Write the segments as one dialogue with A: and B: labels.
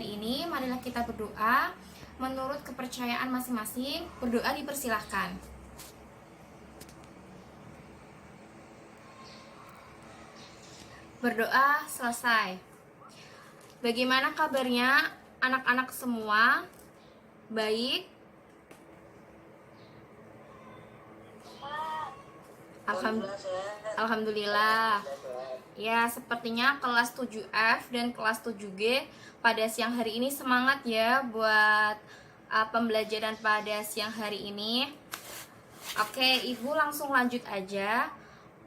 A: hari ini, marilah kita berdoa menurut kepercayaan masing-masing. Berdoa dipersilahkan. Berdoa selesai. Bagaimana kabarnya anak-anak semua? Baik? Alhamdulillah. Ya, sepertinya kelas 7F dan kelas 7G pada siang hari ini semangat ya buat pembelajaran pada siang hari ini. Oke, Ibu langsung lanjut aja.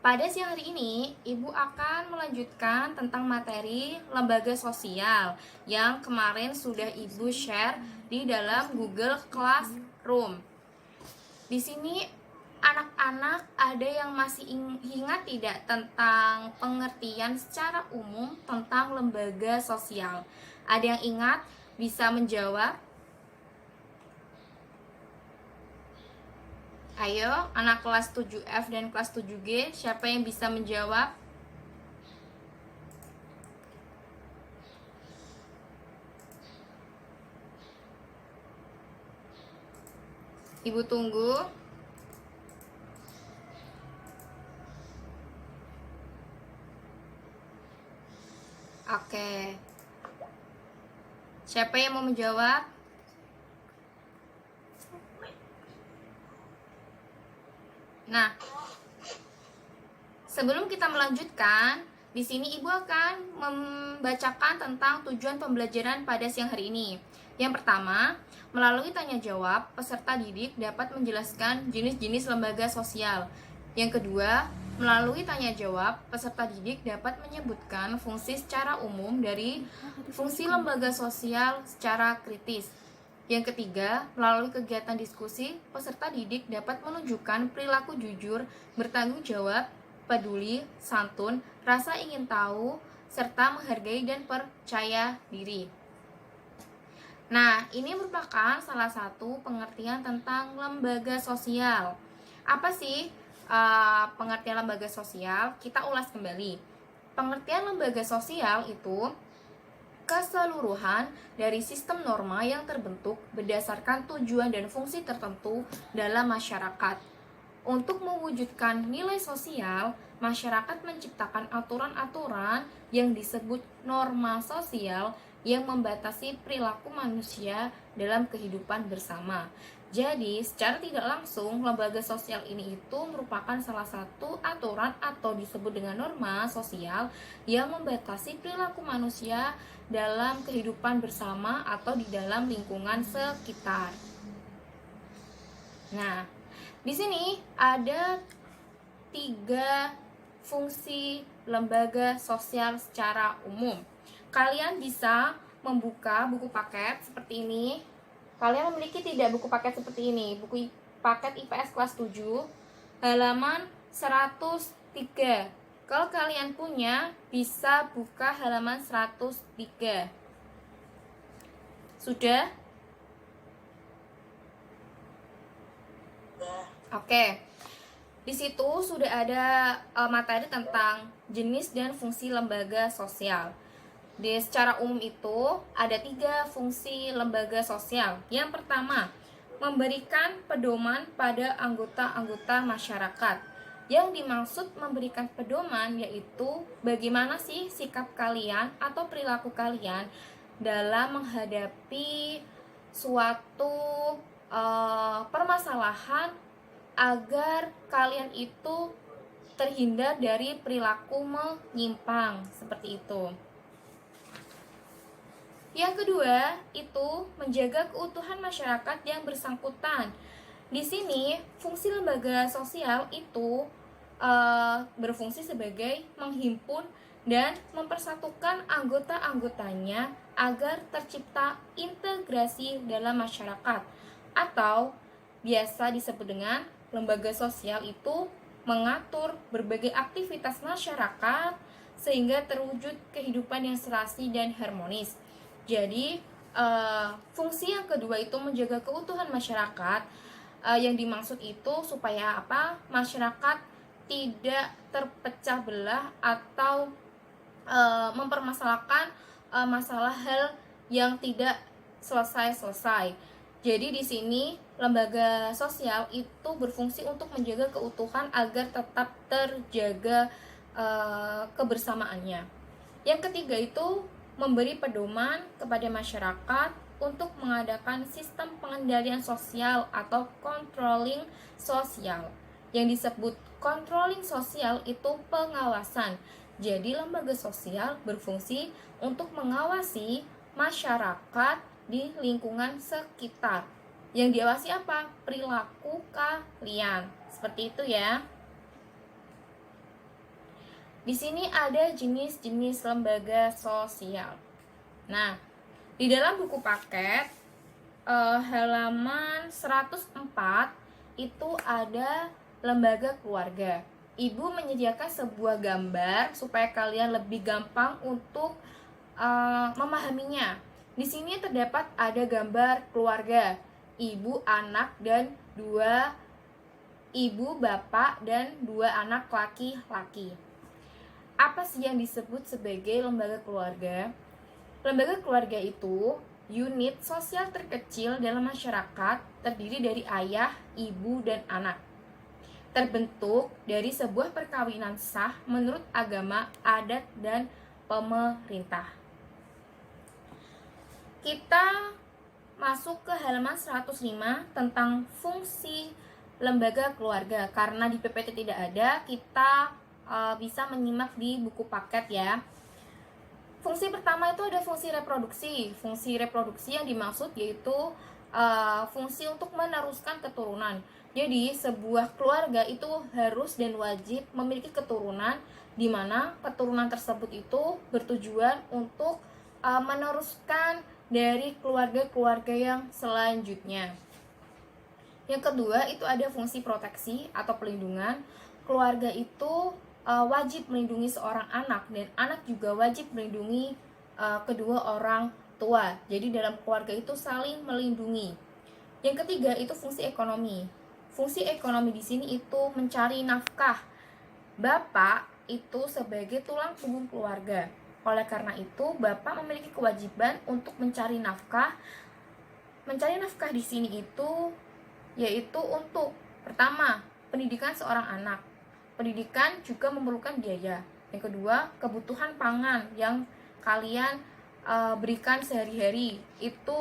A: Pada siang hari ini, Ibu akan melanjutkan tentang materi lembaga sosial yang kemarin sudah Ibu share di dalam Google Classroom. Di sini anak-anak ada yang masih ingat tidak tentang pengertian secara umum tentang lembaga sosial? Ada yang ingat? Bisa menjawab? Ayo, anak kelas 7F dan kelas 7G, siapa yang bisa menjawab? Ibu tunggu. Oke. Siapa yang mau menjawab? Nah, sebelum kita melanjutkan, di sini Ibu akan membacakan tentang tujuan pembelajaran pada siang hari ini. Yang pertama, melalui tanya jawab, peserta didik dapat menjelaskan jenis-jenis lembaga sosial. Yang kedua, melalui tanya jawab, peserta didik dapat menyebutkan fungsi secara umum dari fungsi lembaga sosial secara kritis. Yang ketiga, melalui kegiatan diskusi, peserta didik dapat menunjukkan perilaku jujur, bertanggung jawab, peduli, santun, rasa ingin tahu, serta menghargai dan percaya diri. Nah, ini merupakan salah satu pengertian tentang lembaga sosial. Apa sih pengertian lembaga sosial? Kita ulas kembali. Pengertian lembaga sosial itu keseluruhan dari sistem norma yang terbentuk berdasarkan tujuan dan fungsi tertentu dalam masyarakat. Untuk mewujudkan nilai sosial, masyarakat menciptakan aturan-aturan yang disebut norma sosial yang membatasi perilaku manusia dalam kehidupan bersama. Jadi, secara tidak langsung, lembaga sosial ini itu merupakan salah satu aturan atau disebut dengan norma sosial yang membatasi perilaku manusia dalam kehidupan bersama atau di dalam lingkungan sekitar. Nah, di sini ada 3 fungsi lembaga sosial secara umum. Kalian bisa membuka buku paket seperti ini. Kalian memiliki tidak buku paket seperti ini? Buku paket IPS kelas 7 halaman 103. Kalau kalian punya, bisa buka halaman 103. Sudah? Oke. Di situ sudah ada materi tentang jenis dan fungsi lembaga sosial. Secara umum itu ada 3 fungsi lembaga sosial. Yang pertama, memberikan pedoman pada anggota-anggota masyarakat. Yang dimaksud memberikan pedoman yaitu bagaimana sih sikap kalian atau perilaku kalian dalam menghadapi suatu permasalahan agar kalian itu terhindar dari perilaku menyimpang seperti itu. Yang kedua, itu menjaga keutuhan masyarakat yang bersangkutan. Di sini, fungsi lembaga sosial itu berfungsi sebagai menghimpun dan mempersatukan anggota-anggotanya agar tercipta integrasi dalam masyarakat. Atau biasa disebut dengan lembaga sosial itu mengatur berbagai aktivitas masyarakat sehingga terwujud kehidupan yang serasi dan harmonis. Jadi, fungsi yang kedua itu menjaga keutuhan masyarakat. Yang dimaksud itu supaya apa? Masyarakat tidak terpecah belah atau mempermasalahkan masalah hal yang tidak selesai-selesai. Jadi di sini lembaga sosial itu berfungsi untuk menjaga keutuhan agar tetap terjaga kebersamaannya. Yang ketiga itu memberi pedoman kepada masyarakat untuk mengadakan sistem pengendalian sosial atau controlling sosial. Yang disebut controlling sosial itu pengawasan. Jadi lembaga sosial berfungsi untuk mengawasi masyarakat di lingkungan sekitar. Yang diawasi apa? Perilaku kalian. Seperti itu ya. Di sini ada jenis-jenis lembaga sosial. Nah, di dalam buku paket halaman 104 itu ada lembaga keluarga. Ibu menyediakan sebuah gambar supaya kalian lebih gampang untuk memahaminya. Di sini terdapat ada gambar keluarga, ibu, anak, dan dua ibu, bapak, dan dua anak laki-laki. Apa sih yang disebut sebagai lembaga keluarga? Lembaga keluarga itu unit sosial terkecil dalam masyarakat, terdiri dari ayah, ibu, dan anak. Terbentuk dari sebuah perkawinan sah menurut agama, adat, dan pemerintah. Kita masuk ke halaman 105 tentang fungsi lembaga keluarga. Karena di PPT tidak ada, kita bisa menyimak di buku paket ya. Fungsi pertama itu ada fungsi reproduksi. Fungsi reproduksi yang dimaksud yaitu fungsi untuk meneruskan keturunan. Jadi sebuah keluarga itu harus dan wajib memiliki keturunan, di mana keturunan tersebut itu bertujuan untuk meneruskan dari keluarga-keluarga yang selanjutnya. Yang kedua itu ada fungsi proteksi atau pelindungan. Keluarga itu wajib melindungi seorang anak, dan anak juga wajib melindungi kedua orang tua. Jadi dalam keluarga itu saling melindungi. Yang ketiga itu fungsi ekonomi. Fungsi ekonomi di sini itu mencari nafkah. Bapak itu sebagai tulang punggung keluarga. Oleh karena itu, bapak memiliki kewajiban untuk mencari nafkah. Mencari nafkah di sini itu yaitu untuk pertama, pendidikan seorang anak. Pendidikan juga memerlukan biaya. Yang kedua, kebutuhan pangan yang kalian berikan sehari-hari itu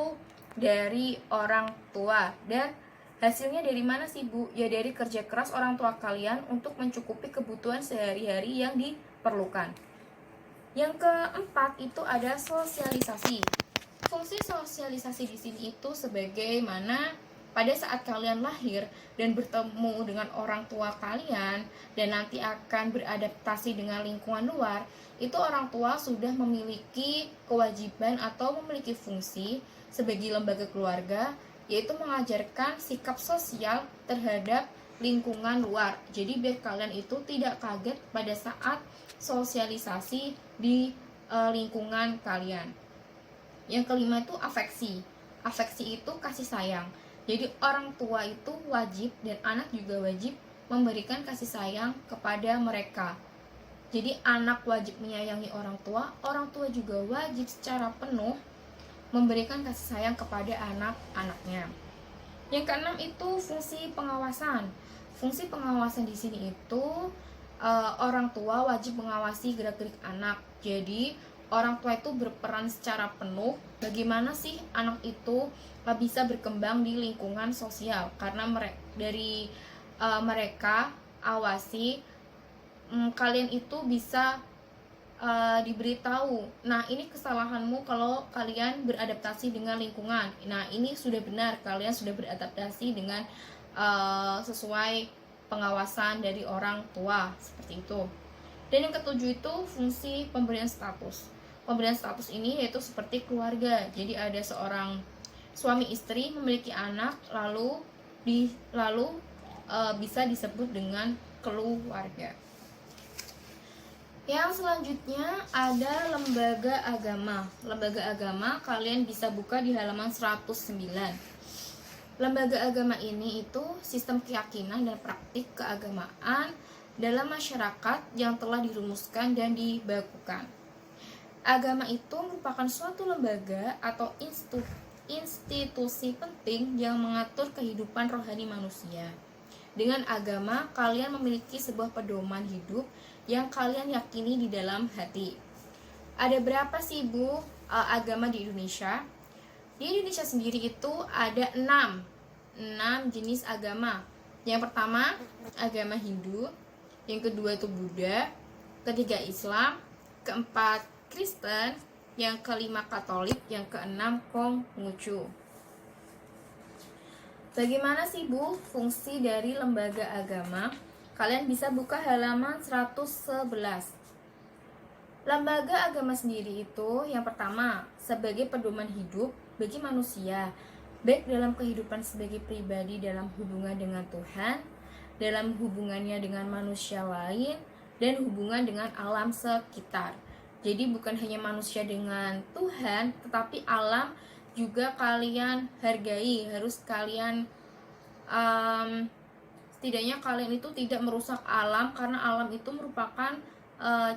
A: dari orang tua. Dan hasilnya dari mana sih Bu? Ya dari kerja keras orang tua kalian untuk mencukupi kebutuhan sehari-hari yang diperlukan. Yang keempat itu ada sosialisasi. Fungsi sosialisasi di sini itu sebagaimana pada saat kalian lahir dan bertemu dengan orang tua kalian dan nanti akan beradaptasi dengan lingkungan luar, itu orang tua sudah memiliki kewajiban atau memiliki fungsi sebagai lembaga keluarga, yaitu mengajarkan sikap sosial terhadap lingkungan luar. Jadi biar kalian itu tidak kaget pada saat sosialisasi di lingkungan kalian. Yang kelima itu afeksi. Afeksi itu kasih sayang. Jadi orang tua itu wajib dan anak juga wajib memberikan kasih sayang kepada mereka. Jadi anak wajib menyayangi orang tua juga wajib secara penuh memberikan kasih sayang kepada anak-anaknya. Yang keenam itu fungsi pengawasan. Fungsi pengawasan di sini itu orang tua wajib mengawasi gerak-gerik anak. Jadi orang tua itu berperan secara penuh bagaimana sih anak itu bisa berkembang di lingkungan sosial, karena mereka awasi kalian itu bisa diberitahu, nah ini kesalahanmu kalau kalian beradaptasi dengan lingkungan, nah ini sudah benar kalian sudah beradaptasi dengan sesuai pengawasan dari orang tua, seperti itu. Dan yang ketujuh itu fungsi pemberian status. Pemberian status ini yaitu seperti keluarga. Jadi ada seorang suami istri memiliki anak, lalu bisa disebut dengan keluarga. Yang selanjutnya ada lembaga agama. Lembaga agama kalian bisa buka di halaman 109. Lembaga agama ini itu sistem keyakinan dan praktik keagamaan dalam masyarakat yang telah dirumuskan dan dibakukan. Agama itu merupakan suatu lembaga atau institusi penting yang mengatur kehidupan rohani manusia. Dengan agama, kalian memiliki sebuah pedoman hidup yang kalian yakini di dalam hati. Ada berapa sih Bu agama di Indonesia? Di Indonesia sendiri itu ada 6 jenis agama. Yang pertama, agama Hindu. Yang kedua itu Buddha. Ketiga Islam. Keempat Kristen. Yang kelima Katolik. Yang keenam Konghucu. Bagaimana sih Bu fungsi dari lembaga agama? Kalian bisa buka halaman 111. Lembaga agama sendiri itu yang pertama sebagai pedoman hidup bagi manusia, baik dalam kehidupan sebagai pribadi dalam hubungan dengan Tuhan, dalam hubungannya dengan manusia lain, dan hubungan dengan alam sekitar. Jadi bukan hanya manusia dengan Tuhan, tetapi alam juga kalian hargai, harus kalian setidaknya kalian itu tidak merusak alam, karena alam itu merupakan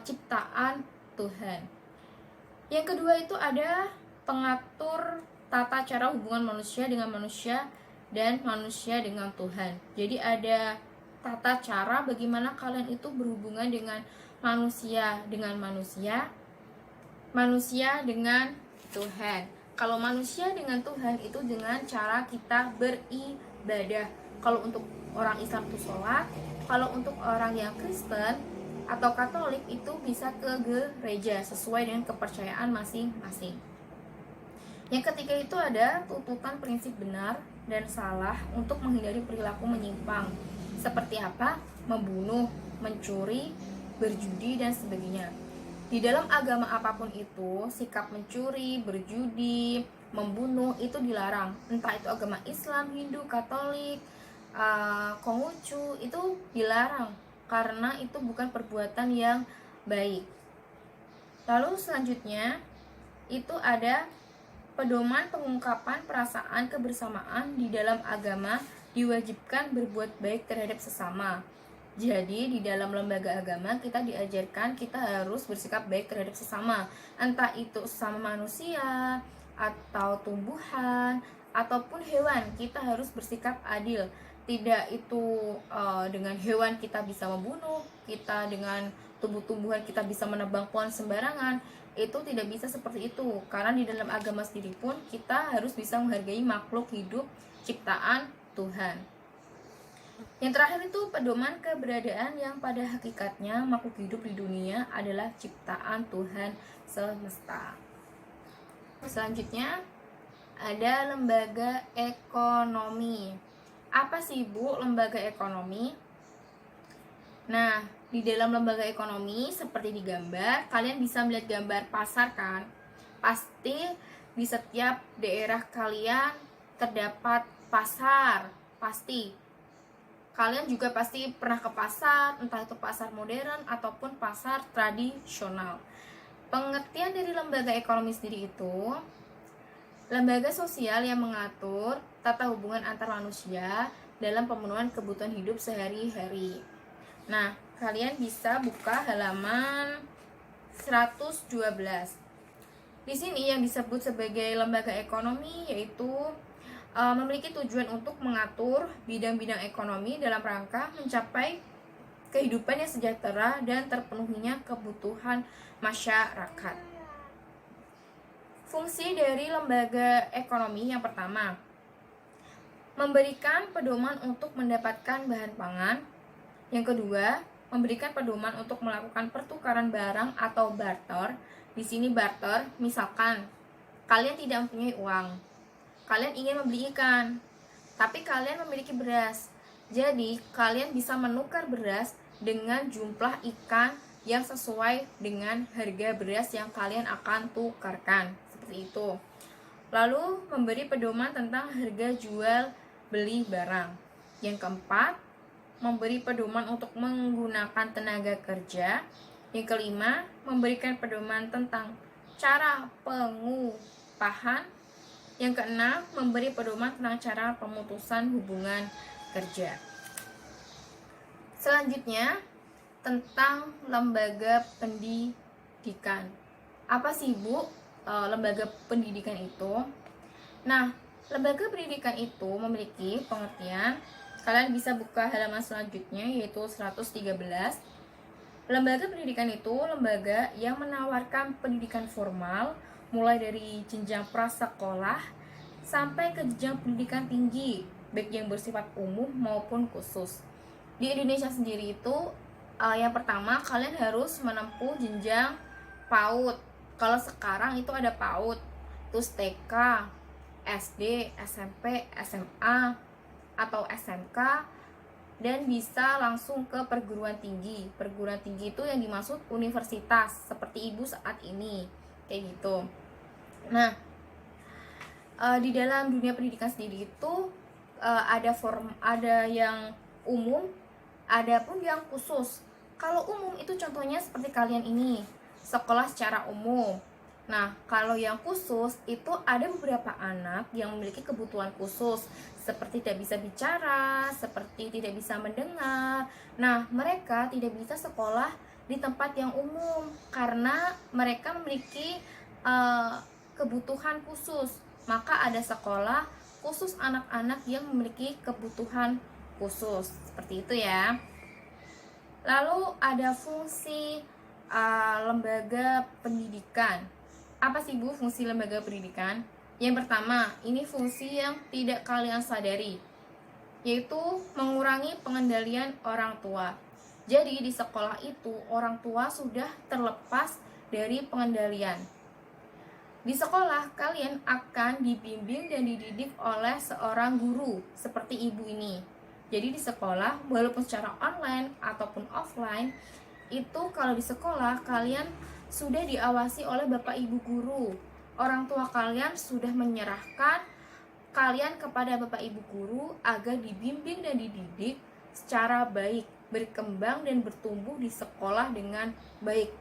A: ciptaan Tuhan. Yang kedua itu ada pengatur tata cara hubungan manusia dengan manusia dan manusia dengan Tuhan. Jadi ada tata cara bagaimana kalian itu berhubungan dengan manusia dengan Tuhan. Kalau manusia dengan Tuhan itu dengan cara kita beribadah. Kalau untuk orang Islam itu sholat, kalau untuk orang yang Kristen atau Katolik itu bisa ke gereja sesuai dengan kepercayaan masing-masing. Yang ketiga itu ada tuntutan prinsip benar dan salah untuk menghindari perilaku menyimpang. Seperti apa? Membunuh, mencuri, berjudi, dan sebagainya. Di dalam agama apapun itu, sikap mencuri, berjudi, membunuh itu dilarang. Entah itu agama Islam, Hindu, Katolik, Konghucu, itu dilarang karena itu bukan perbuatan yang baik. Lalu selanjutnya itu ada pedoman pengungkapan perasaan kebersamaan. Di dalam agama diwajibkan berbuat baik terhadap sesama. Jadi di dalam lembaga agama kita diajarkan kita harus bersikap baik terhadap sesama, entah itu sesama manusia atau tumbuhan ataupun hewan. Kita harus bersikap adil. Tidak itu dengan hewan kita bisa membunuh, kita dengan tumbuh-tumbuhan kita bisa menebang pohon sembarangan. Itu tidak bisa seperti itu, karena di dalam agama sendiri pun kita harus bisa menghargai makhluk hidup ciptaan Tuhan. Yang terakhir itu pedoman keberadaan yang pada hakikatnya makhluk hidup di dunia adalah ciptaan Tuhan semesta. Selanjutnya ada lembaga ekonomi. Apa sih Bu lembaga ekonomi? Nah, di dalam lembaga ekonomi seperti di gambar, kalian bisa melihat gambar pasar kan? Pasti di setiap daerah kalian terdapat pasar, pasti. Kalian juga pasti pernah ke pasar, entah itu pasar modern ataupun pasar tradisional. Pengertian dari lembaga ekonomi sendiri itu lembaga sosial yang mengatur tata hubungan antar manusia dalam pemenuhan kebutuhan hidup sehari-hari. Nah, kalian bisa buka halaman 112. Di sini yang disebut sebagai lembaga ekonomi yaitu memiliki tujuan untuk mengatur bidang-bidang ekonomi dalam rangka mencapai kehidupan yang sejahtera dan terpenuhinya kebutuhan masyarakat. Fungsi dari lembaga ekonomi yang pertama, memberikan pedoman untuk mendapatkan bahan pangan. Yang kedua, memberikan pedoman untuk melakukan pertukaran barang atau barter. Di sini barter, misalkan kalian tidak mempunyai uang, kalian ingin membeli ikan, tapi kalian memiliki beras. Jadi, kalian bisa menukar beras dengan jumlah ikan yang sesuai dengan harga beras yang kalian akan tukarkan. Seperti itu. Lalu, memberi pedoman tentang harga jual beli barang. Yang keempat, memberi pedoman untuk menggunakan tenaga kerja. Yang kelima, memberikan pedoman tentang cara pengupahan. Yang keenam, memberi pedoman tentang cara pemutusan hubungan kerja. Selanjutnya, tentang lembaga pendidikan. Apa sih Bu lembaga pendidikan itu? Nah, lembaga pendidikan itu memiliki pengertian. Kalian bisa buka halaman selanjutnya, yaitu 113. Lembaga pendidikan itu lembaga yang menawarkan pendidikan formal mulai dari jenjang prasekolah sampai ke jenjang pendidikan tinggi, baik yang bersifat umum maupun khusus. Di Indonesia sendiri itu yang pertama kalian harus menempuh jenjang PAUD. Kalau sekarang itu ada PAUD, terus TK, SD, SMP, SMA, atau SMK, dan bisa langsung ke perguruan tinggi. Perguruan tinggi itu yang dimaksud universitas, seperti Ibu saat ini, kayak gitu. Nah, di dalam dunia pendidikan sendiri itu ada yang umum, ada pun yang khusus. Kalau umum itu contohnya seperti kalian ini, sekolah secara umum. Nah, kalau yang khusus itu ada beberapa anak yang memiliki kebutuhan khusus, seperti tidak bisa bicara, seperti tidak bisa mendengar. Nah, mereka tidak bisa sekolah di tempat yang umum karena mereka memiliki kebutuhan khusus. Maka ada sekolah khusus anak-anak yang memiliki kebutuhan khusus, seperti itu ya. Lalu ada fungsi lembaga pendidikan. Apa sih Bu fungsi lembaga pendidikan? Yang pertama, ini fungsi yang tidak kalian sadari, yaitu mengurangi pengendalian orang tua. Jadi di sekolah itu orang tua sudah terlepas dari pengendalian. Di sekolah kalian akan dibimbing dan dididik oleh seorang guru seperti Ibu ini. Jadi di sekolah walaupun secara online ataupun offline, itu kalau di sekolah kalian sudah diawasi oleh Bapak Ibu guru. Orang tua kalian sudah menyerahkan kalian kepada Bapak Ibu guru agar dibimbing dan dididik secara baik, berkembang dan bertumbuh di sekolah dengan baik.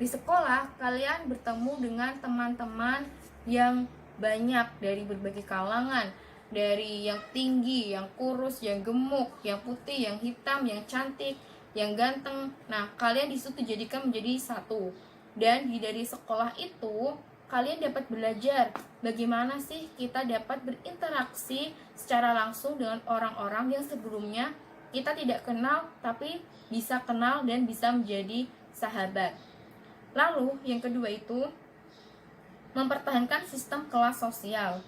A: Di sekolah kalian bertemu dengan teman-teman yang banyak dari berbagai kalangan, dari yang tinggi, yang kurus, yang gemuk, yang putih, yang hitam, yang cantik, yang ganteng. Nah, kalian disitu dijadikan menjadi satu. Dan dari sekolah itu kalian dapat belajar bagaimana sih kita dapat berinteraksi secara langsung dengan orang-orang yang sebelumnya kita tidak kenal, tapi bisa kenal dan bisa menjadi sahabat. Lalu yang kedua itu mempertahankan sistem kelas sosial.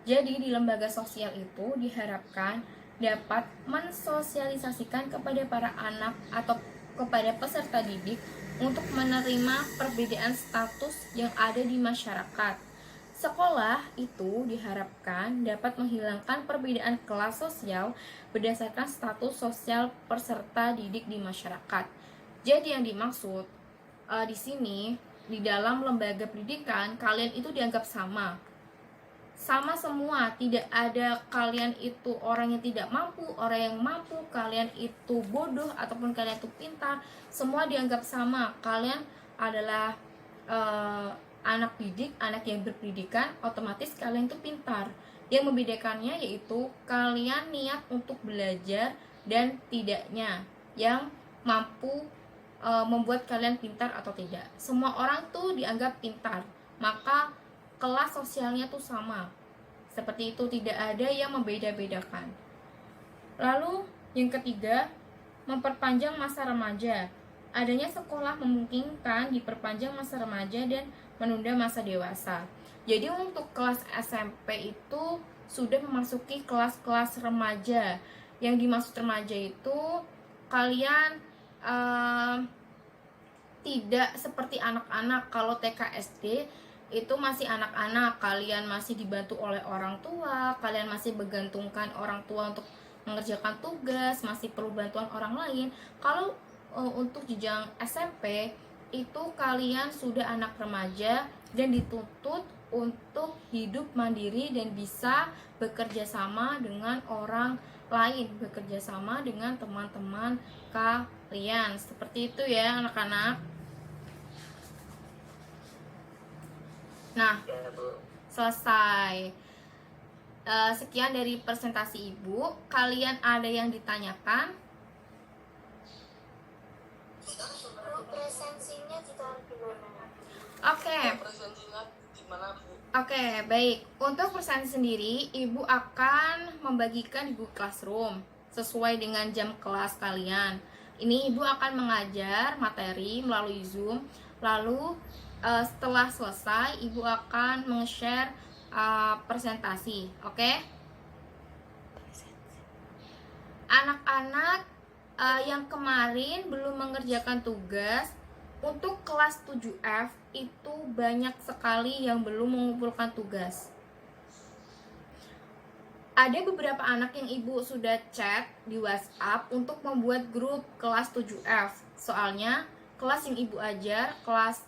A: Jadi di lembaga sosial itu diharapkan dapat mensosialisasikan kepada para anak atau kepada peserta didik untuk menerima perbedaan status yang ada di masyarakat. Sekolah itu diharapkan dapat menghilangkan perbedaan kelas sosial berdasarkan status sosial peserta didik di masyarakat. Jadi yang dimaksud di sini, di dalam lembaga pendidikan kalian itu dianggap sama semua, tidak ada kalian itu orang yang tidak mampu, orang yang mampu, kalian itu bodoh ataupun kalian itu pintar, semua dianggap sama. Kalian adalah anak didik, anak yang berpendidikan, otomatis kalian itu pintar. Yang membedakannya yaitu kalian niat untuk belajar dan tidaknya yang mampu membuat kalian pintar atau tidak. Semua orang tuh dianggap pintar, maka kelas sosialnya tuh sama. Seperti itu, tidak ada yang membeda-bedakan. Lalu yang ketiga, memperpanjang masa remaja. Adanya sekolah memungkinkan diperpanjang masa remaja dan menunda masa dewasa. Jadi untuk kelas SMP itu sudah memasuki kelas-kelas remaja. Yang dimaksud remaja itu kalian tidak seperti anak-anak. Kalau TK SD itu masih anak-anak, kalian masih dibantu oleh orang tua, kalian masih bergantungkan orang tua untuk mengerjakan tugas, masih perlu bantuan orang lain. Kalau untuk jenjang SMP itu kalian sudah anak remaja dan dituntut untuk hidup mandiri dan bisa bekerja sama dengan orang lain, bekerja sama dengan teman-teman kalian. Seperti itu ya anak-anak. Nah, selesai. Sekian dari presentasi Ibu. Kalian ada yang ditanyakan?
B: Presensinya ditaruh di mana?
A: Oke.
B: Presentasinya gimana, Bu?
A: Oke, baik. Untuk presentasi sendiri, Ibu akan membagikan di Google Classroom sesuai dengan jam kelas kalian. Ini Ibu akan mengajar materi melalui Zoom. Lalu setelah selesai, Ibu akan meng-share presentasi. Oke? Anak-anak yang kemarin belum mengerjakan tugas, untuk kelas 7F itu banyak sekali yang belum mengumpulkan tugas. Ada beberapa anak yang ibu sudah chat di WhatsApp untuk membuat grup kelas 7F. Soalnya kelas yang ibu ajar, kelas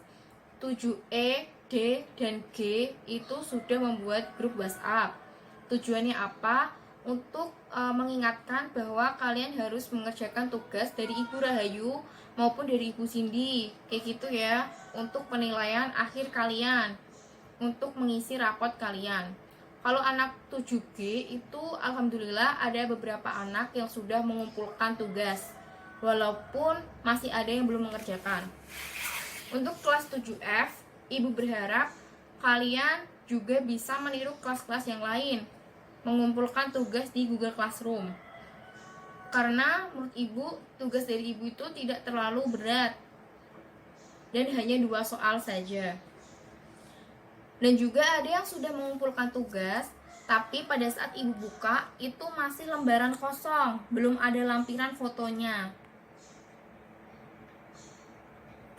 A: 7E, D, dan G itu sudah membuat grup WhatsApp. Tujuannya apa? Untuk mengingatkan bahwa kalian harus mengerjakan tugas dari Ibu Rahayu maupun dari Ibu Cindy, kayak gitu ya, untuk penilaian akhir kalian, untuk mengisi rapot kalian. Kalau anak 7G itu alhamdulillah ada beberapa anak yang sudah mengumpulkan tugas, walaupun masih ada yang belum mengerjakan. Untuk kelas 7F, Ibu berharap kalian juga bisa meniru kelas-kelas yang lain, mengumpulkan tugas di Google Classroom. Karena menurut Ibu, tugas dari Ibu itu tidak terlalu berat dan hanya 2 soal saja. Dan juga ada yang sudah mengumpulkan tugas, tapi pada saat Ibu buka, itu masih lembaran kosong, belum ada lampiran fotonya.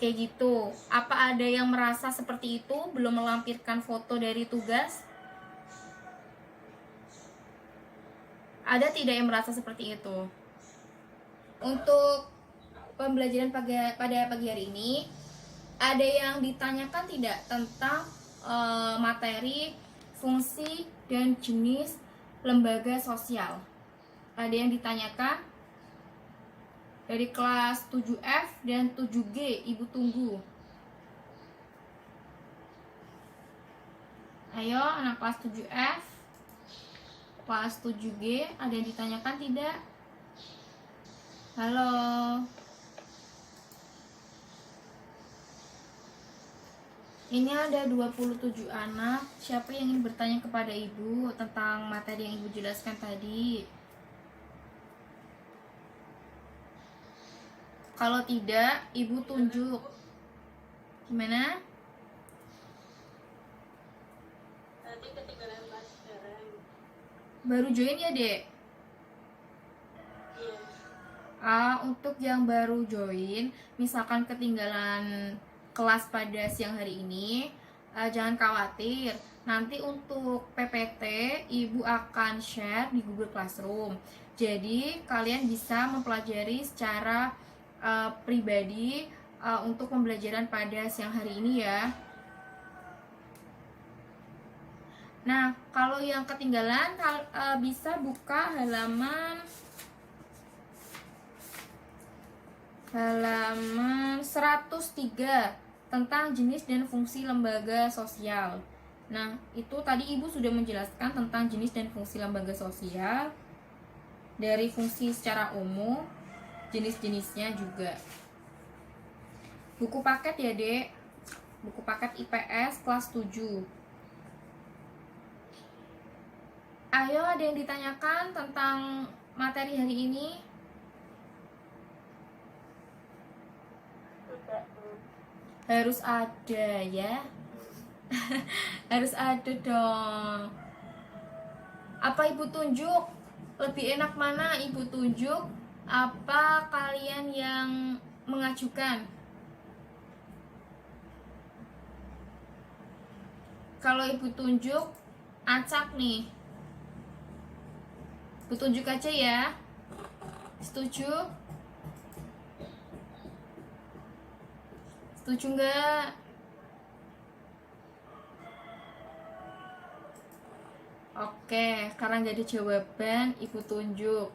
A: Kayak gitu. Apa ada yang merasa seperti itu, belum melampirkan foto dari tugas? Ada tidak yang merasa seperti itu? Untuk pembelajaran pada pagi hari ini, ada yang ditanyakan tidak tentang materi, fungsi, dan jenis lembaga sosial? Ada yang ditanyakan? Dari kelas 7F dan 7G, Ibu tunggu. Ayo anak kelas 7F, kelas 7G, ada yang ditanyakan tidak? Halo. Ini ada 27 anak. Siapa yang ingin bertanya kepada Ibu tentang materi yang Ibu jelaskan tadi? Kalau tidak, Ibu tunjuk. Gimana?
B: Tadi ketinggalan pelajaran.
A: Baru join ya, Dek? Untuk yang baru join, misalkan ketinggalan kelas pada siang hari ini, jangan khawatir. Nanti untuk PPT, Ibu akan share di Google Classroom. Jadi kalian bisa mempelajari secara pribadi untuk pembelajaran pada siang hari ini ya. Nah, kalau yang ketinggalan bisa buka halaman 103 tentang jenis dan fungsi lembaga sosial. Nah, itu tadi Ibu sudah menjelaskan tentang jenis dan fungsi lembaga sosial, dari fungsi secara umum, jenis-jenisnya juga. Buku paket ya, Dek. Buku paket IPS kelas 7. Ayo, ada yang ditanyakan tentang materi hari ini? Harus ada ya. Harus ada dong. Apa Ibu tunjuk? Lebih enak mana Ibu tunjuk? Apa kalian yang mengajukan? Kalau Ibu tunjuk, acak nih. Ibu tunjuk aja ya. Setuju? Setuju nggak? Oke, karena nggak ada jawaban, Ibu tunjuk.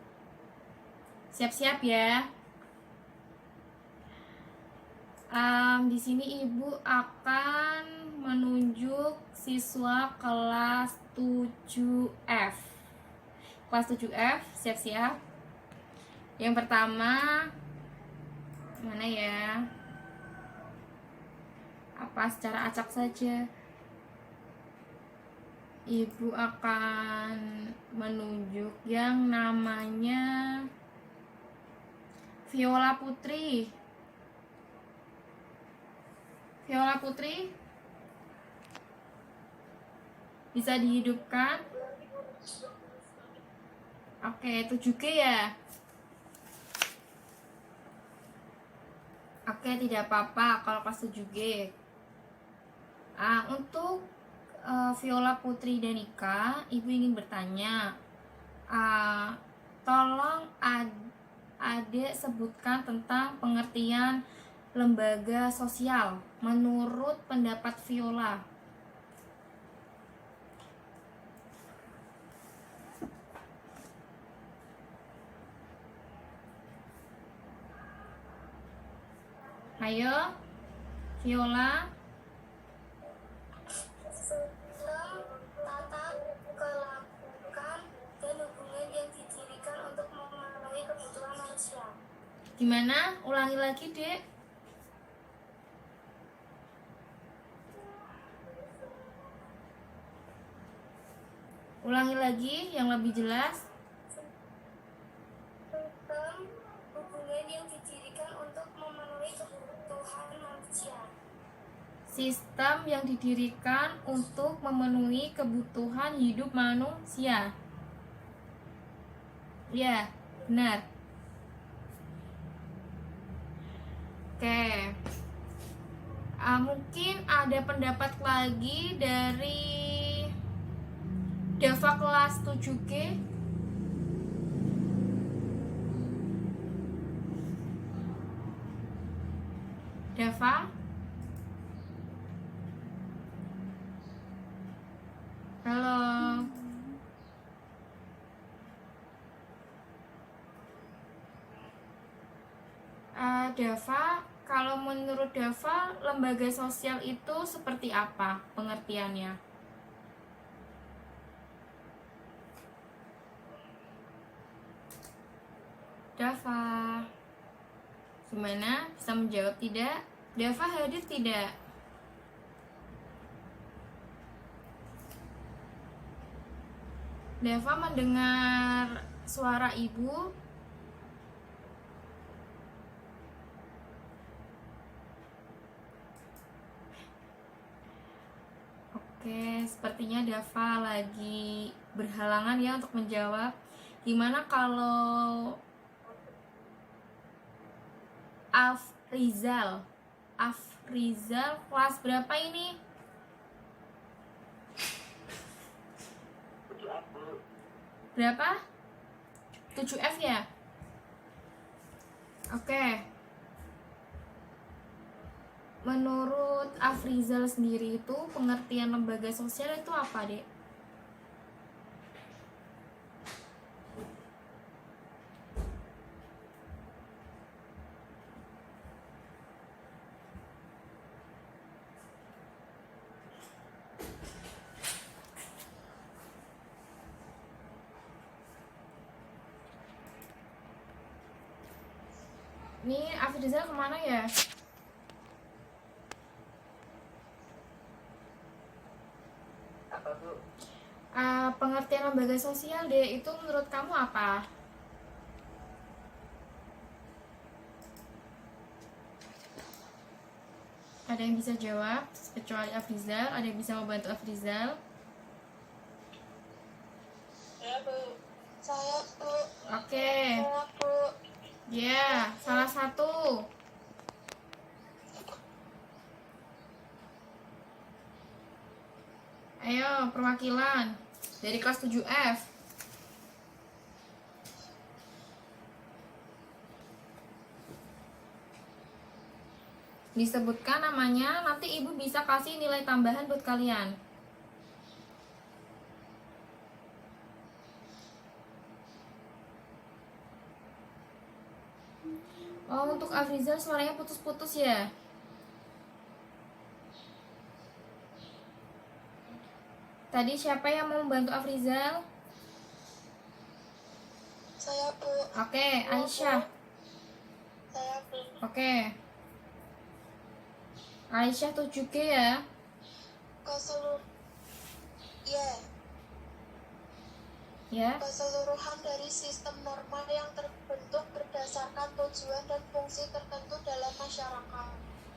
A: Siap-siap ya. Di sini Ibu akan menunjuk siswa kelas 7F. Kelas 7F, siap-siap. Yang pertama, mana ya? Apa secara acak saja? Ibu akan menunjuk yang namanya Viola Putri. Viola Putri bisa dihidupkan. Oke, 7G ya. Oke, tidak apa-apa kalau kelas 7G. Untuk Viola Putri Danika, Ibu ingin bertanya, tolong Adek sebutkan tentang pengertian lembaga sosial menurut pendapat Viola. Ayo, Viola.
C: Sistem tata kelakukan dan hubungan yang didirikan untuk memenuhi kebutuhan manusia.
A: Gimana? Ulangi lagi, Dek. Ulangi lagi yang lebih jelas.
C: Sistem hubungan yang didirikan untuk memenuhi kebutuhan manusia.
A: Sistem yang didirikan untuk memenuhi kebutuhan hidup manusia. Ya, benar. Oke. Mungkin ada pendapat lagi dari Dava kelas 7G. Dava? Halo. Dava, kalau menurut Dava, lembaga sosial itu seperti apa pengertiannya? Dava, gimana? Bisa menjawab tidak? Dava hadir tidak? Dava mendengar suara ibu? Oke, sepertinya Dava lagi berhalangan ya untuk menjawab. Gimana kalau Afrizal? Afrizal kelas berapa ini? Berapa? 7F ya? Oke. Menurut Afrizal sendiri itu pengertian lembaga sosial itu apa, Dek? Ini Afrizal kemana ya?
B: Apa tuh?
A: Pengertian lembaga sosial, Dek, itu menurut kamu apa? Ada yang bisa jawab kecuali Afrizal? Ada yang bisa membantu Afrizal?
B: Saya Bu.
C: Saya Bu.
A: Oke.
C: Saya Bu.
A: Ya, salah satu. Ayo, perwakilan dari kelas 7F. Disebutkan namanya, nanti ibu bisa kasih nilai tambahan buat kalian. Oh, untuk Afrizal suaranya putus-putus ya? Tadi siapa yang mau membantu Afrizal?
C: Saya Bu.
A: Oke, Aisyah.
C: Saya Bu.
A: Oke. Aisyah 7G ya.
C: Keseluruh ya,
A: Ya.
C: keseluruhan dari sistem norma yang terbentuk berdasarkan tujuan dan fungsi tertentu dalam masyarakat.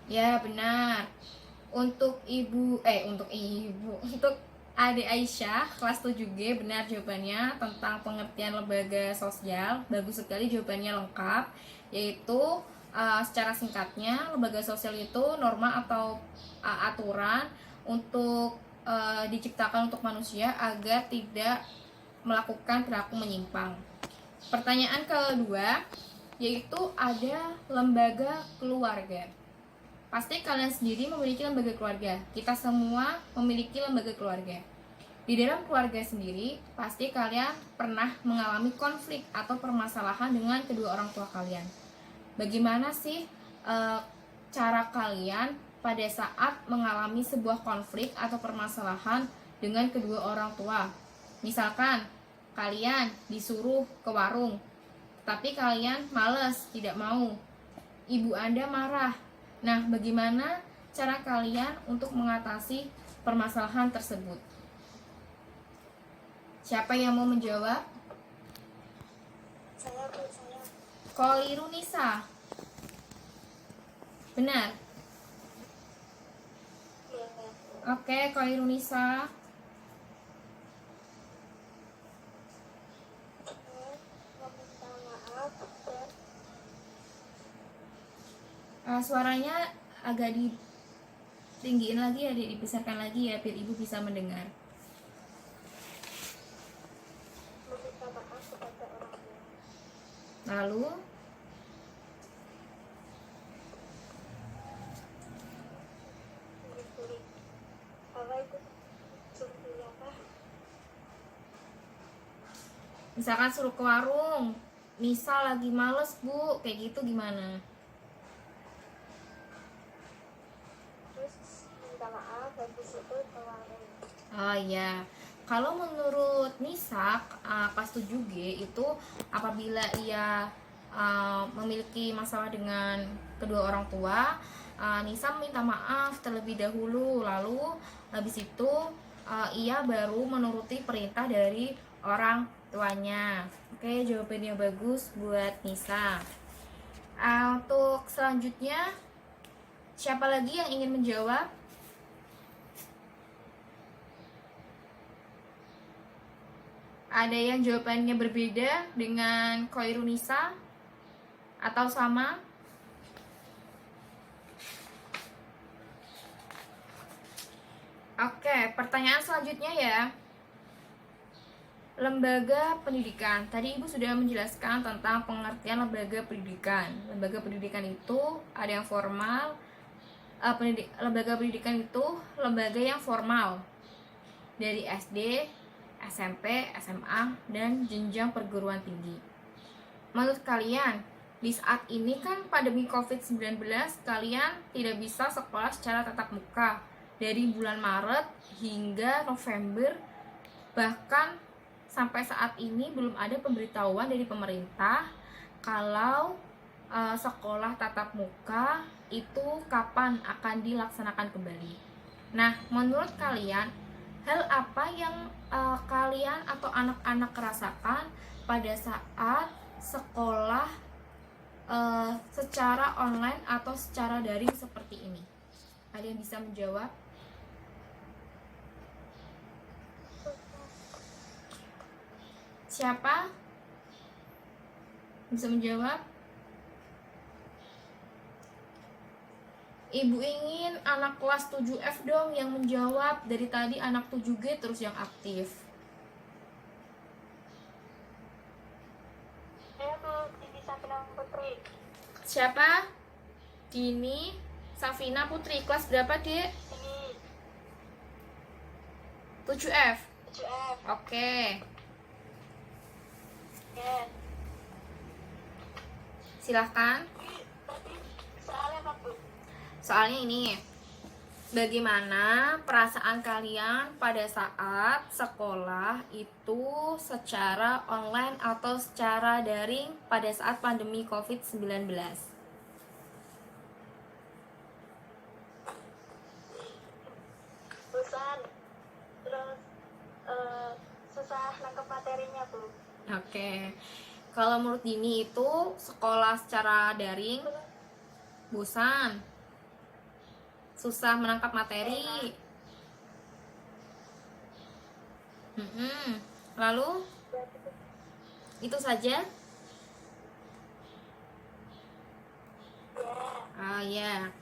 A: Ya, benar. Untuk untuk adik Aisyah kelas 7G, benar jawabannya tentang pengertian lembaga sosial. Bagus sekali jawabannya, lengkap. Yaitu secara singkatnya, lembaga sosial itu norma atau aturan untuk diciptakan untuk manusia agar tidak melakukan perilaku menyimpang. Pertanyaan kedua, yaitu ada lembaga keluarga. Pasti kalian sendiri memiliki lembaga keluarga. Kita semua memiliki lembaga keluarga. Di dalam keluarga sendiri, pasti kalian pernah mengalami konflik atau permasalahan dengan kedua orang tua kalian. Bagaimana sih cara kalian pada saat mengalami sebuah konflik atau permasalahan dengan kedua orang tua? Misalkan kalian disuruh ke warung, tapi kalian malas, tidak mau. Ibu Anda marah. Nah, bagaimana cara kalian untuk mengatasi permasalahan tersebut? Siapa yang mau menjawab?
C: Saya Bu, saya.
A: Khairu Nisa. Benar.
C: Ya,
A: Oke, Khairu Nisa.
C: meminta maaf dan
A: Suaranya agak ditinggiin lagi ya, dibesarkan lagi ya, biar ibu bisa mendengar.
C: meminta maaf kepada orang tua.
A: Lalu,
C: Sulit-sulit. Apa itu? Sulit apa?
A: misalkan suruh ke warung, Nisa lagi males bu, kayak gitu gimana?
C: Terus minta maaf habis itu ke warung.
A: Oh iya, kalau menurut Nisa kelas 7G itu apabila ia memiliki masalah dengan kedua orang tua, Nisa minta maaf terlebih dahulu, lalu habis itu ia baru menuruti perintah dari orang tuanya. Oke, jawabannya bagus buat Nisa. Untuk selanjutnya, siapa lagi yang ingin menjawab? Ada yang jawabannya berbeda dengan Khairu Nisa atau sama? Oke, pertanyaan selanjutnya ya. Lembaga pendidikan. Tadi Ibu sudah menjelaskan tentang pengertian lembaga pendidikan. Lembaga pendidikan itu ada yang formal. Lembaga pendidikan itu lembaga yang formal dari SD, SMP, SMA, dan jenjang perguruan tinggi. Menurut kalian, di saat ini kan pandemi COVID-19, kalian tidak bisa sekolah secara tatap muka dari bulan Maret hingga November. Bahkan sampai saat ini belum ada pemberitahuan dari pemerintah kalau sekolah tatap muka itu kapan akan dilaksanakan kembali. Nah, menurut kalian, hal apa yang kalian atau anak-anak rasakan pada saat sekolah secara online atau secara daring seperti ini? Ada yang bisa menjawab? Siapa bisa menjawab? Ibu ingin anak kelas 7F dong yang menjawab. Dari tadi anak 7G terus yang aktif.
C: Saya Bu, Dini Safina Putri.
A: Siapa? Dini Safina Putri. Kelas berapa, Dek?
C: Ini
A: 7F.
C: 7F.
A: Oke.
C: Ya.
A: Silahkan.
C: Tadi soalnya apa Bu?
A: Soalnya ini, bagaimana perasaan kalian pada saat sekolah itu secara online atau secara daring pada saat pandemi COVID-19?
C: menangkap materinya, Bu.
A: Oke. Kalau menurut Dini itu sekolah secara daring bosan, susah menangkap materi. Lalu itu saja. Ah ya.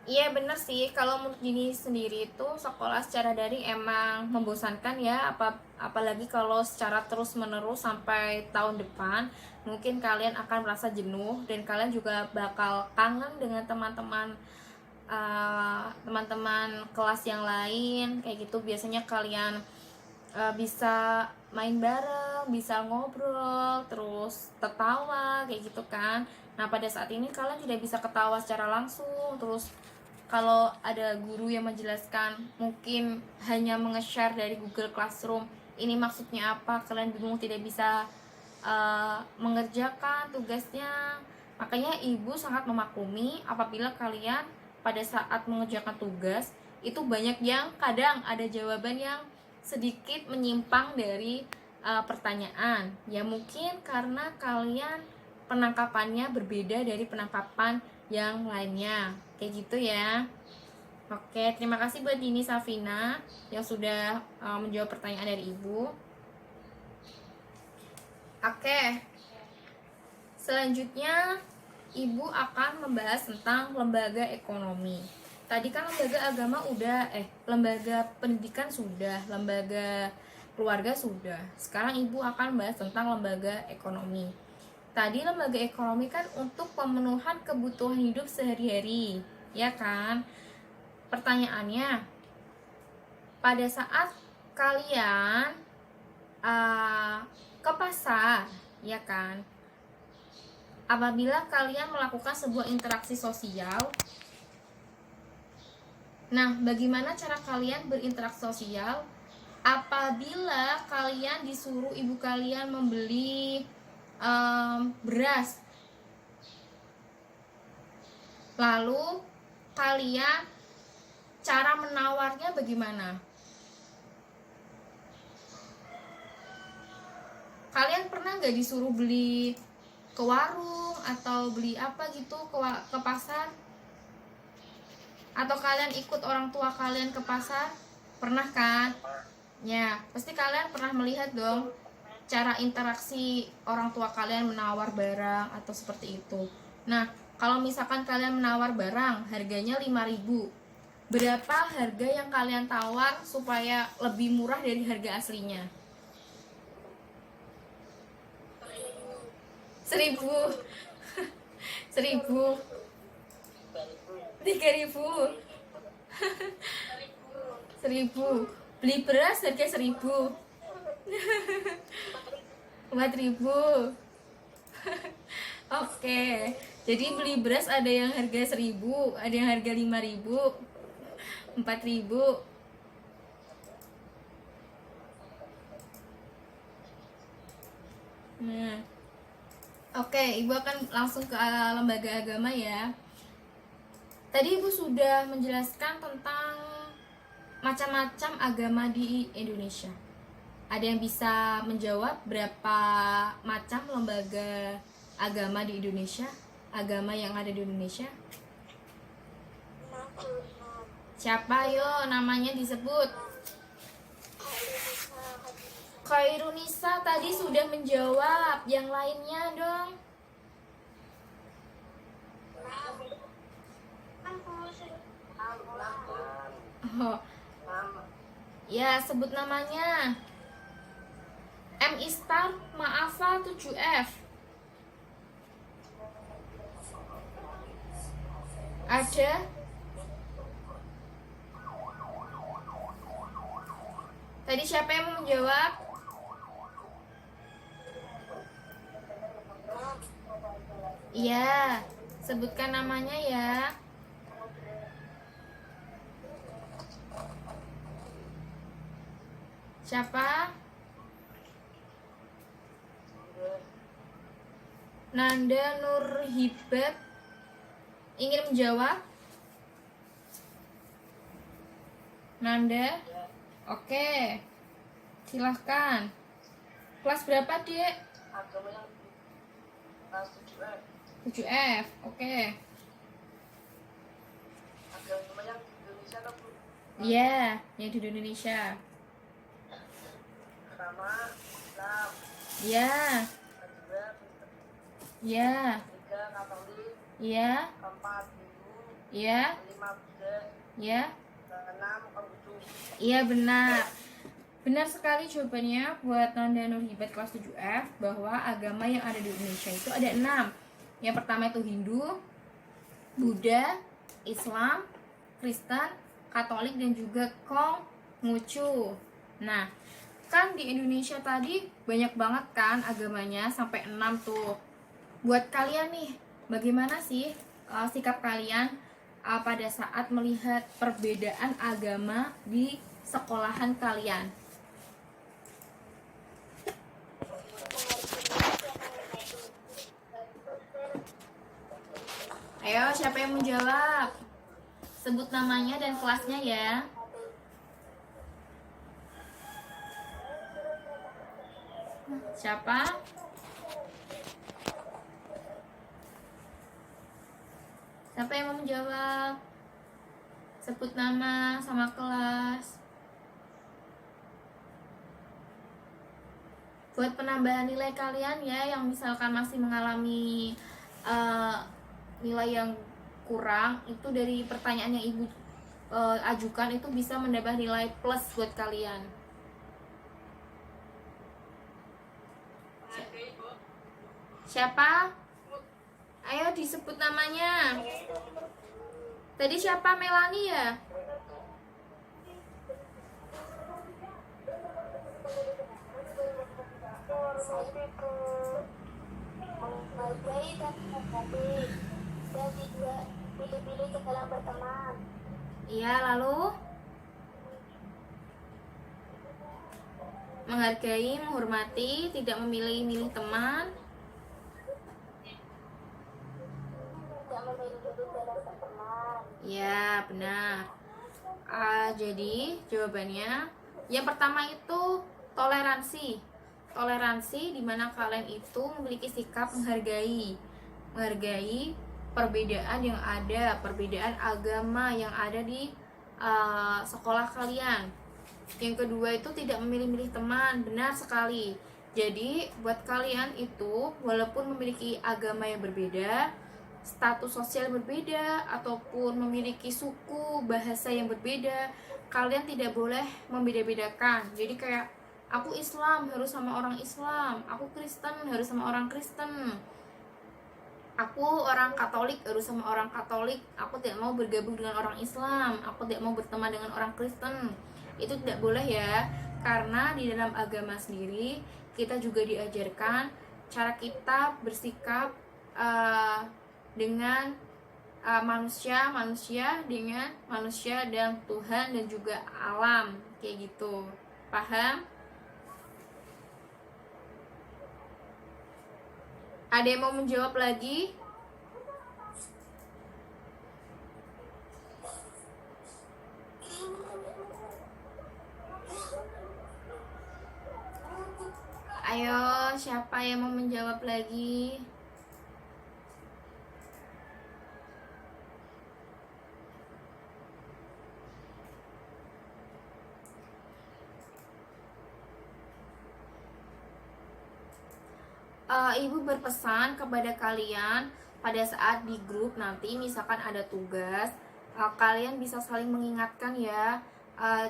A: Iya bener sih, kalau menurut Dini sendiri itu sekolah secara daring emang membosankan ya, apalagi kalau secara terus menerus sampai tahun depan, mungkin kalian akan merasa jenuh dan kalian juga bakal kangen dengan teman-teman kelas yang lain kayak gitu. Biasanya kalian bisa main bareng, bisa ngobrol, terus tertawa kayak gitu kan. Nah pada saat ini kalian tidak bisa ketawa secara langsung, terus kalau ada guru yang menjelaskan mungkin hanya menge-share dari Google Classroom, ini maksudnya apa, kalian bingung, tidak bisa mengerjakan tugasnya. Makanya ibu sangat memaklumi apabila kalian pada saat mengerjakan tugas itu banyak yang kadang ada jawaban yang sedikit menyimpang dari pertanyaan. Ya mungkin karena kalian penangkapannya berbeda dari penangkapan yang lainnya kayak gitu ya. Oke, terima kasih buat Dini Safina yang sudah menjawab pertanyaan dari ibu. Oke, selanjutnya ibu akan membahas tentang lembaga ekonomi. Tadi kan lembaga agama udah, lembaga pendidikan sudah, lembaga keluarga sudah. Sekarang ibu akan membahas tentang lembaga ekonomi. Tadi lembaga ekonomi kan untuk pemenuhan kebutuhan hidup sehari-hari, ya kan? Pertanyaannya, pada saat kalian ke pasar, ya kan? Apabila kalian melakukan sebuah interaksi sosial, nah, bagaimana cara kalian berinteraksi sosial apabila kalian disuruh ibu kalian membeli beras, lalu kalian cara menawarnya bagaimana? Kalian pernah nggak disuruh beli ke warung atau beli apa gitu ke pasar? Atau kalian ikut orang tua kalian ke pasar? Pernah kan? Ya, pasti kalian pernah melihat dong cara interaksi orang tua kalian menawar barang atau seperti itu. Nah, kalau misalkan kalian menawar barang harganya 5.000, berapa harga yang kalian tawar supaya lebih murah dari harga aslinya? 1.000, 1.000, 3.000, 1.000. Beli beras harga 1.000, 4.000. Oke, jadi beli beras ada yang harga 1.000, ada yang harga 5.000, 4.000. Nah, oke, ibu akan langsung ke lembaga agama ya. Tadi ibu sudah menjelaskan tentang macam-macam agama di Indonesia. Ada yang bisa menjawab berapa macam lembaga agama di Indonesia? Agama yang ada di Indonesia? Siapa yo namanya disebut? Khairunisa tadi sudah menjawab. Yang lainnya dong. Oh. Ya, sebut namanya. M Istar, Maafa, 7F. Ada? Tadi siapa yang mau menjawab? Iya, sebutkan namanya ya. Siapa? Nanda Nurhibat ingin menjawab? Nanda? Oke, silahkan. Kelas berapa, Dek?
B: Agama yang kelas 7F.
A: 7F. Oke.
B: Agama yang di Indonesia kan Bu?
A: Iya, yang di Indonesia.
B: Pertama Islam,
A: Iya.
B: kedua Kristen,
A: Iya.
B: ketiga Katolik,
A: Iya.
B: keempat Hindu,
A: Iya.
B: kelima Buddha,
A: Iya.
B: keenam Konghucu.
A: Iya, benar. Benar sekali jawabannya buat Nanda Nurhibat kelas 7F, bahwa agama yang ada di Indonesia itu ada 6. Yang pertama itu Hindu, Buddha, Islam, Kristen, Katolik, dan juga Konghucu. Nah, kan di Indonesia tadi banyak banget kan agamanya, sampai 6 tuh. Buat kalian nih, bagaimana sih sikap kalian pada saat melihat perbedaan agama di sekolahan kalian? Ayo, siapa yang menjawab? Sebut namanya dan kelasnya ya. Siapa? Siapa yang mau menjawab? Sebut nama sama kelas. Buat penambahan nilai kalian ya, yang misalkan masih mengalami nilai yang kurang, itu dari pertanyaan yang ibu ajukan itu bisa menambah nilai plus buat kalian. Siapa? Ayo disebut namanya. Tadi siapa? Melani ya?
C: Menghargai dan menghormati dan tidak pilih-pilih ke dalam berteman.
A: Iya, lalu menghargai, menghormati, tidak memilih-milih teman.
C: Tidak memilih diri dalam berteman.
A: Ya, benar. Jadi jawabannya yang pertama itu toleransi. Toleransi di mana kalian itu memiliki sikap menghargai perbedaan yang ada, perbedaan agama yang ada di sekolah kalian. Yang kedua itu tidak memilih-milih teman. Benar sekali. Jadi buat kalian itu walaupun memiliki agama yang berbeda, status sosial berbeda, ataupun memiliki suku, bahasa yang berbeda, kalian tidak boleh membeda-bedakan. Jadi kayak aku Islam harus sama orang Islam, aku Kristen harus sama orang Kristen, aku orang Katolik harus sama orang Katolik, aku tidak mau bergabung dengan orang Islam, aku tidak mau berteman dengan orang Kristen. Itu tidak boleh ya, karena di dalam agama sendiri kita juga diajarkan cara kita bersikap dengan manusia dengan manusia dan Tuhan dan juga alam, kayak gitu. Paham? Ada yang mau menjawab lagi? Ayo, siapa yang mau menjawab lagi? Ibu berpesan kepada kalian pada saat di grup nanti misalkan ada tugas, kalian bisa saling mengingatkan ya.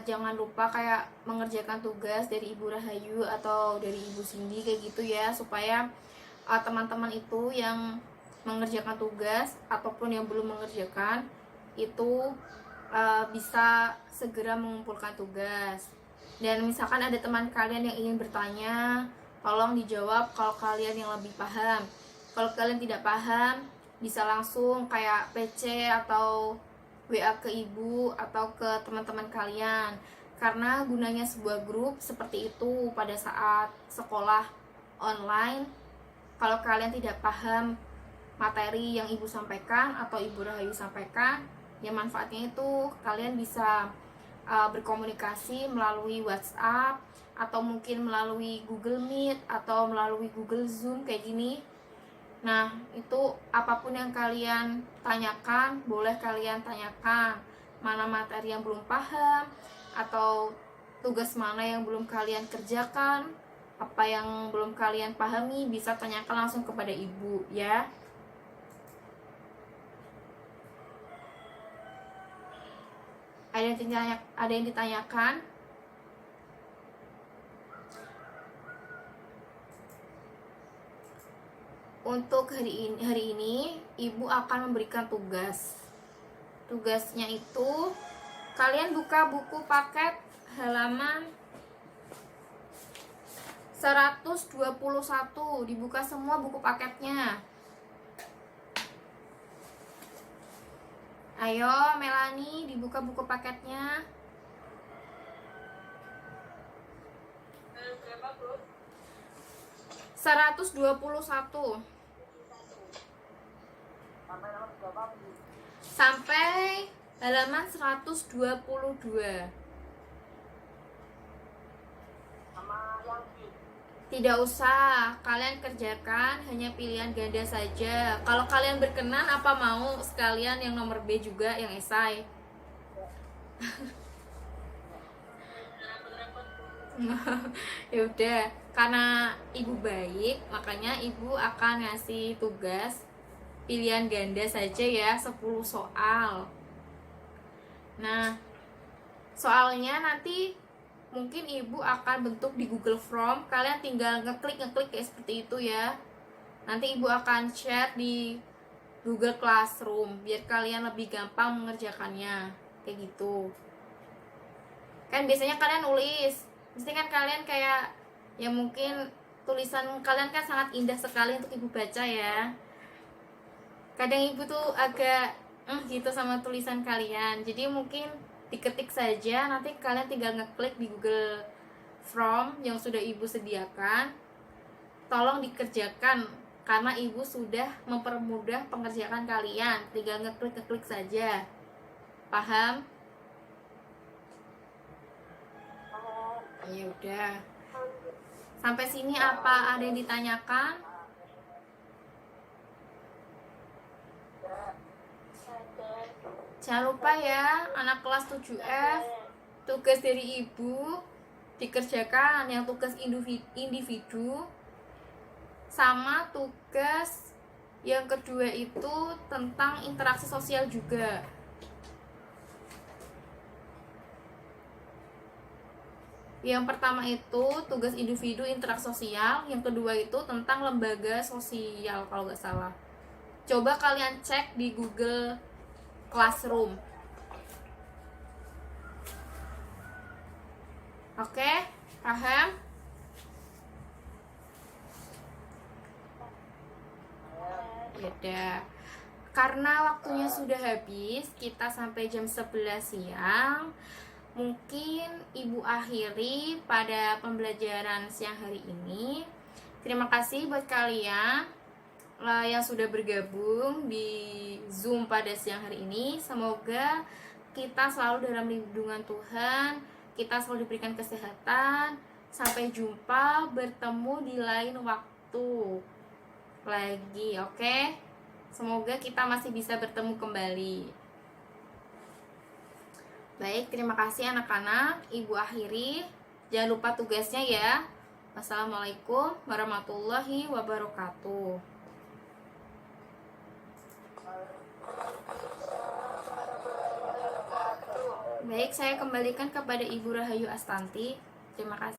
A: Jangan lupa kayak mengerjakan tugas dari Ibu Rahayu atau dari Ibu Cindy kayak gitu ya, supaya teman-teman itu yang mengerjakan tugas ataupun yang belum mengerjakan itu bisa segera mengumpulkan tugas. Dan misalkan ada teman kalian yang ingin bertanya, tolong dijawab kalau kalian yang lebih paham. Kalau kalian tidak paham, bisa langsung kayak PC atau WA ke ibu atau ke teman-teman kalian. Karena gunanya sebuah grup seperti itu pada saat sekolah online, kalau kalian tidak paham materi yang ibu sampaikan atau Ibu Rahayu sampaikan, ya manfaatnya itu kalian bisa berkomunikasi melalui WhatsApp atau mungkin melalui Google Meet atau melalui Google Zoom kayak gini. Nah, itu apapun yang kalian tanyakan, boleh kalian tanyakan. Mana materi yang belum paham atau tugas mana yang belum kalian kerjakan, apa yang belum kalian pahami, bisa tanyakan langsung kepada ibu ya. Ada yang ditanyakan? Untuk hari ini ibu akan memberikan tugas. Tugasnya itu kalian buka buku paket halaman 121, dibuka semua buku paketnya. Ayo Melani, dibuka buku paketnya.
B: Berapa, Bro?
A: 121
B: Sampai nomor berapa, Bu?
A: sampai halaman 122.
B: Sama yang B.
A: Tidak usah, kalian kerjakan hanya pilihan ganda saja. Kalau kalian berkenan, apa mau sekalian yang nomor B juga, yang esai? Ya udah, karena ibu baik, makanya ibu akan ngasih tugas pilihan ganda saja ya, 10 soal. Nah, soalnya nanti mungkin ibu akan bentuk di Google Form, kalian tinggal ngeklik kayak seperti itu ya. Nanti ibu akan share di Google Classroom biar kalian lebih gampang mengerjakannya kayak gitu. Kan biasanya kalian nulis, mesti kan kalian kayak ya mungkin tulisan kalian kan sangat indah sekali untuk ibu baca ya. Kadang ibu tuh agak gitu sama tulisan kalian, jadi mungkin diketik saja, nanti kalian tinggal ngeklik di Google Form yang sudah ibu sediakan. Tolong dikerjakan karena ibu sudah mempermudah pengerjaan kalian, tinggal ngeklik saja. Paham? Ya udah. Sampai sini apa ada yang ditanyakan? Jangan lupa ya, anak kelas 7F, tugas dari ibu dikerjakan yang tugas individu, sama tugas yang kedua itu tentang interaksi sosial juga. Yang pertama itu tugas individu interaksi sosial, yang kedua itu tentang lembaga sosial kalau nggak salah. Coba kalian cek di Google Classroom. Oke, paham? Beda. Karena waktunya sudah habis, kita sampai jam 11 siang. Mungkin ibu akhiri pada pembelajaran siang hari ini. Terima kasih buat kalian yang sudah bergabung di Zoom pada siang hari ini. Semoga kita selalu dalam lindungan Tuhan, kita selalu diberikan kesehatan. Sampai jumpa, bertemu di lain waktu lagi, oke? Semoga kita masih bisa bertemu kembali. Baik, terima kasih anak-anak. Ibu akhiri. Jangan lupa tugasnya ya. Wassalamualaikum warahmatullahi wabarakatuh. Baik, saya kembalikan kepada Ibu Rahayu Astanti. Terima kasih.